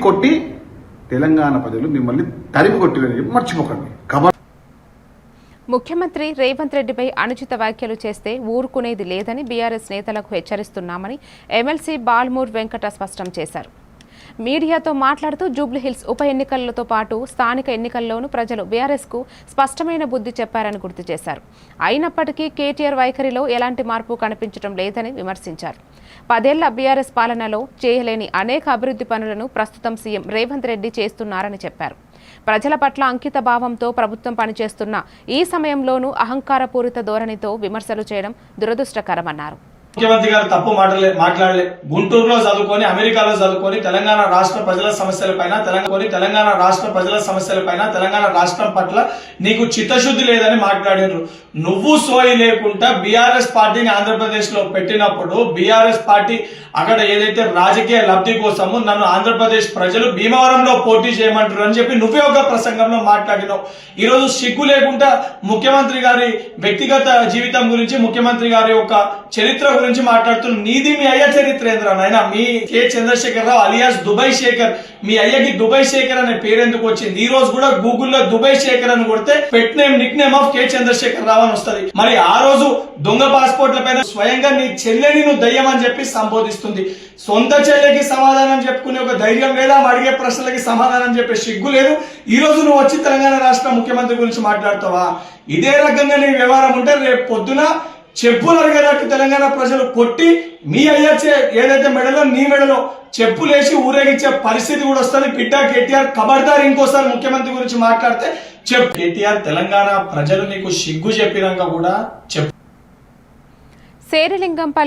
కొట్టి తెలంగాణ ప్రజలు మిమ్మల్ని తరిమి కొట్టిరని మర్చిపోకండి. ముఖ్యమంత్రి రేవంత్ రెడ్డిపై అనుచిత వ్యాఖ్యలు చేస్తే ఊరుకునేది లేదని బీఆర్ఎస్ నేతలకు హెచ్చరిస్తున్నామని ఎమ్మెల్సీ బాల్మూర్ వెంకట స్పష్టం చేశారు. మీడియాతో మాట్లాడుతూ జూబ్లీహిల్స్ ఉప ఎన్నికలతో పాటు స్థానిక ఎన్నికల్లోనూ ప్రజలు బీఆర్ఎస్కు స్పష్టమైన బుద్ధి చెప్పారని గుర్తు చేశారు. అయినప్పటికీ కేటీఆర్ వైఖరిలో ఎలాంటి మార్పు కనిపించడం లేదని విమర్శించారు. 10 ఏళ్ల బీఆర్ఎస్ పాలనలో చేయలేని అనేక అభివృద్ధి పనులను ప్రస్తుతం సీఎం రేవంత్ రెడ్డి చేస్తున్నారని చెప్పారు. ప్రజల పట్ల అంకిత భావంతో ప్రభుత్వం పనిచేస్తున్న ఈ సమయంలోనూ అహంకారపూరిత ధోరణితో విమర్శలు చేయడం దురదృష్టకరమన్నారు. ముఖ్యమంత్రి గారు తప్పు మాట్లాడలే. గుంటూరులో చదువుకొని, అమెరికాలో చదువుకొని తెలంగాణ రాష్ట్ర ప్రజల సమస్యలపైన తెలంగాణ రాష్ట్రం పట్ల నీకు చిత్తశుద్ధి లేదని మాట్లాడారు. నువ్వు సోయి లేకుండా బీఆర్ఎస్ పార్టీని ఆంధ్రప్రదేశ్ లో పెట్టినప్పుడు బీఆర్ఎస్ పార్టీ అక్కడ ఏదైతే రాజకీయ లబ్ధి కోసము నన్ను ఆంధ్రప్రదేశ్ ప్రజలు భీమవరంలో పోటీ చేయమంటారు అని చెప్పి నువ్వే ఒక ప్రసంగంలో మాట్లాడినావు. ఈ రోజు సిగ్గు లేకుండా ముఖ్యమంత్రి గారి వ్యక్తిగత జీవితం గురించి, ముఖ్యమంత్రి గారి యొక్క చరిత్ర గురించి మాట్లాడుతున్నాం. నీది మీ అయ్య చరిత్ర ఏంద్రా నాయన? మీ కె చంద్రశేఖర్ రావు అలియాస్ దుబాయ్ శేఖర్, మీ అయ్యకి దుబాయ్ శేఖర్ అనే పేరు ఎందుకు వచ్చింది? ఈ రోజు కూడా గూగుల్లో దుబాయ్ శేఖర్ అని కొడితే pet name, nick name of K Chandrashekhar Rao అని వస్తుంది. మరి ఆ రోజు దొంగ పాస్పోర్ట్ల పైన స్వయంగా నీ చెల్లెని నువ్వు దయ్యం అని చెప్పి సంబోధిస్తుంది. సొంత చెల్లెకి సమాధానం చెప్పుకునే ఒక ధైర్యం లేదా? అడిగే ప్రశ్నలకి సమాధానం చెప్పే సిగ్గు లేదు. ఈ రోజు నువ్వు వచ్చి తెలంగాణ రాష్ట్ర ముఖ్యమంత్రి గురించి మాట్లాడుతావా? ఇదే రకంగా నీ వ్యవహారం ఉంటే రేపు పొద్దున చెప్పులు అరిగేటట్టు తెలంగాణ ప్రజలు కొట్టి మీ అయ్యచ్చే ఏదైతే మెడలో నీ మెడలో చెప్పులేసి ఊరేగించే పరిస్థితి కూడా వస్తుంది. బిడ్డ కేటీఆర్ ఖబర్దార్ ఇంకోసారి ముఖ్యమంత్రి గురించి మాట్లాడితే చెప్పు. కేటీఆర్ తెలంగాణ ప్రజలు నీకు సిగ్గు చెప్పినాక కూడా చెప్పు. శేరిలింగంపల్లి